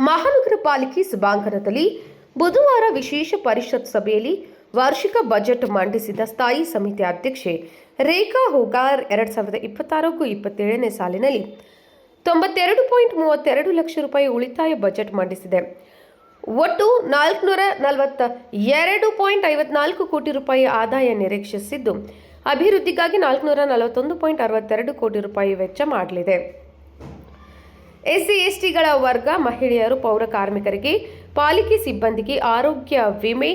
ಮಹಾನಗರ ಪಾಲಿಕೆ ಸಭಾಂಗಣದಲ್ಲಿ ಬುಧವಾರ ವಿಶೇಷ ಪರಿಷತ್ ಸಭೆಯಲ್ಲಿ ವಾರ್ಷಿಕ ಬಜೆಟ್ ಮಂಡಿಸಿದ ಸ್ಥಾಯಿ ಸಮಿತಿ ಅಧ್ಯಕ್ಷೆ ರೇಖಾ ಹೋಗಾರ್ 2026-27ನೇ ಸಾಲಿನಲ್ಲಿ 92.32 ಲಕ್ಷ ರೂಪಾಯಿ ಉಳಿತಾಯ ಬಜೆಟ್ ಮಂಡಿಸಿದೆ. ಒಟ್ಟು 442.54 ಕೋಟಿ ರೂಪಾಯಿ ಆದಾಯ ನಿರೀಕ್ಷಿಸಿದ್ದು, ಅಭಿವೃದ್ಧಿಗಾಗಿ 441.62 ಕೋಟಿ ರೂಪಾಯಿ ವೆಚ್ಚ ಮಾಡಲಿದೆ. ಎಸ್ಸಿ-ಎಸ್ಟಿಗಳ ವರ್ಗ, ಮಹಿಳೆಯರು, ಪೌರ ಕಾರ್ಮಿಕರಿಗೆ, ಪಾಲಿಕೆ ಸಿಬ್ಬಂದಿಗೆ ಆರೋಗ್ಯ ವಿಮೆ,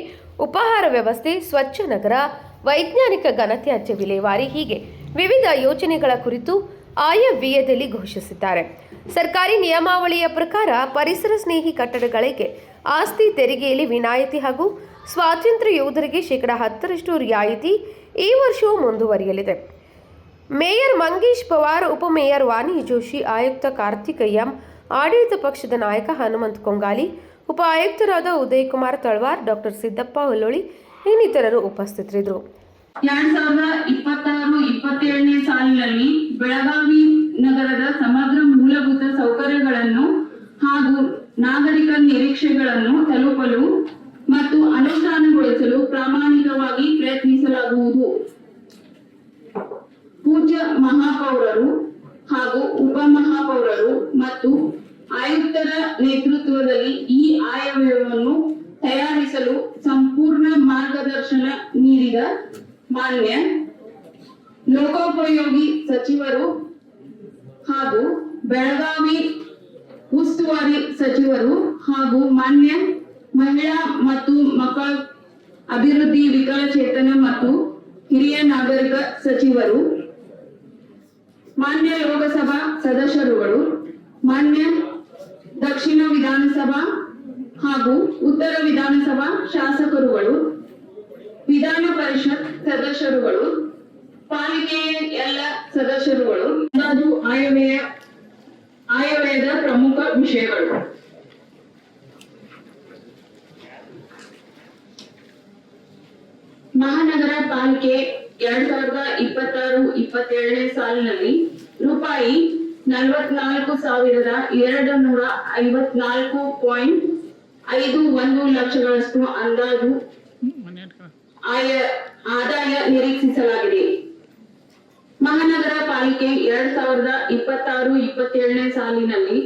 ಉಪಹಾರ ವ್ಯವಸ್ಥೆ, ಸ್ವಚ್ಛ ನಗರ, ವೈಜ್ಞಾನಿಕ ಘನತ್ಯಾಜ್ಯ ವಿಲೇವಾರಿ ಹೀಗೆ ವಿವಿಧ ಯೋಜನೆಗಳ ಕುರಿತು ಆಯವ್ಯಯದಲ್ಲಿ ಘೋಷಿಸಿದ್ದಾರೆ. ಸರ್ಕಾರಿ ನಿಯಮಾವಳಿಯ ಪ್ರಕಾರ ಪರಿಸರ ಸ್ನೇಹಿ ಕಟ್ಟಡಗಳಿಗೆ ಆಸ್ತಿ ತೆರಿಗೆಯಲ್ಲಿ ವಿನಾಯಿತಿ ಹಾಗೂ ಸ್ವಾತಂತ್ರ್ಯ ಯೋಧರಿಗೆ 10% ರಿಯಾಯಿತಿ ಈ ವರ್ಷವೂ ಮುಂದುವರಿಯಲಿದೆ. ಮೇಯರ್ ಮಂಗೇಶ್ ಪವಾರ್, ಉಪಮೇಯರ್ ವಾಣಿ ಜೋಶಿ, ಆಯುಕ್ತ ಕಾರ್ತಿಕ್ ಎಂ, ಆಡಳಿತ ಪಕ್ಷದ ನಾಯಕ ಹನುಮಂತ್ ಕೊಂಗಾಲಿ, ಉಪ ಆಯುಕ್ತರಾದ ಉದಯ್ ಕುಮಾರ್ ತಳವಾರ್, ಡಾಕ್ಟರ್ ಸಿದ್ದಪ್ಪ ಹುಲ್ಲೋಳಿ ಇನ್ನಿತರರು ಉಪಸ್ಥಿತರಿದ್ದರು. 2026-27ನೇ ಸಾಲಿನಲ್ಲಿ ಬೆಳಗಾವಿ ನಗರದ ಸಮಗ್ರ ಮೂಲಭೂತ ಸೌಕರ್ಯಗಳನ್ನು ಹಾಗೂ ನಾಗರಿಕ ನಿರೀಕ್ಷೆಗಳನ್ನು ತಲುಪಲು ಮತ್ತು ಅನುಷ್ಠಾನಗೊಳಿಸಲು ಪ್ರಾಮಾಣಿಕವಾಗಿ ಪ್ರಯತ್ನಿಸಲಾಗುವುದು. ಪೂಜ್ಯ ಮಹಾಪೌರರು ಹಾಗೂ ಉಪಮಹಾಪೌರರು ಮತ್ತು ಆಯುಕ್ತರ ನೇತೃತ್ವದಲ್ಲಿ ಈ ಆಯವ್ಯಯವನ್ನು ತಯಾರಿಸಲು ಸಂಪೂರ್ಣ ಮಾರ್ಗದರ್ಶನ ನೀಡಿದ ಮಾನ್ಯ ಲೋಕೋಪಯೋಗಿ ಸಚಿವರು ಹಾಗೂ ಬೆಳಗಾವಿ ಉಸ್ತುವಾರಿ ಸಚಿವರು ಹಾಗೂ ಮಾನ್ಯ ಮಹಿಳಾ ಮತ್ತು ಮಕ್ಕಳ ಅಭಿವೃದ್ಧಿ, ವಿಕಲಚೇತನ ಮತ್ತು ಹಿರಿಯ ನಾಗರಿಕ ಸಚಿವರು, ಮಾನ್ಯ ಲೋಕಸಭಾ ಸದಸ್ಯರುಗಳು, ಮಾನ್ಯ ದಕ್ಷಿಣ ವಿಧಾನಸಭಾ ಹಾಗೂ ಉತ್ತರ ವಿಧಾನಸಭಾ ಶಾಸಕರುಗಳು, ವಿಧಾನ ಪರಿಷತ್ ಸದಸ್ಯರುಗಳು, ಪಾಲಿಕೆಯ ಎಲ್ಲ ಸದಸ್ಯರುಗಳು, ಅಂದಾಜು ಆಯವ್ಯಯದ ಪ್ರಮುಖ ವಿಷಯಗಳು. ಮಹಾನಗರ ಪಾಲಿಕೆ 2026-27ನೇ ಸಾಲಿನಲ್ಲಿ ರೂಪಾಯಿ 44,254.51 ಲಕ್ಷಗಳಷ್ಟು ಅಂದಾಜು ಆದಾಯ ನಿರೀಕ್ಷಿಸಲಾಗಿದೆ. ಮಹಾನಗರ ಪಾಲಿಕೆ 2026-27ನೇ ಸಾಲಿನಲ್ಲಿ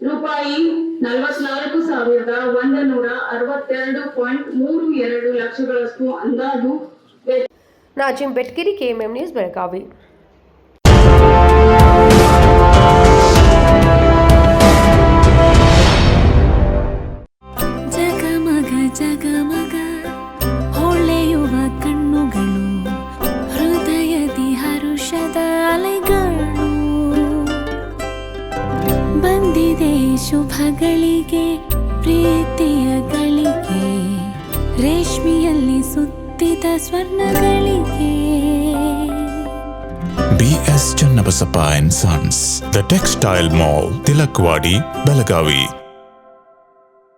ರೂಪಾಯಿ 44,162.32 ಲಕ್ಷಗಳಷ್ಟು ಅಂದಾಜು. Nazim Betkiri, KMM news, Belagavi. ಜಗಮಗ ಜಗಮಗ ಹೊಳೆಯುವ ಕಣ್ಣುಗಳು, ಹೃದಯದಿ ಹರುಷದ ಅಲೆಗಳು, ಬಂದಿದೆ ಶುಭಗಳಿಗೆ, ಪ್ರೀತಿಯ ಗಳಿಗೆ, ರೇಷ್ಮೆಯಲ್ಲಿ ಸುತ್ತಿದ ಸ್ವರ್ಣಗಳಿಗೆ. BS Channabasappa and Sons, The Textile Mall, Tilakvadi, Belagavi.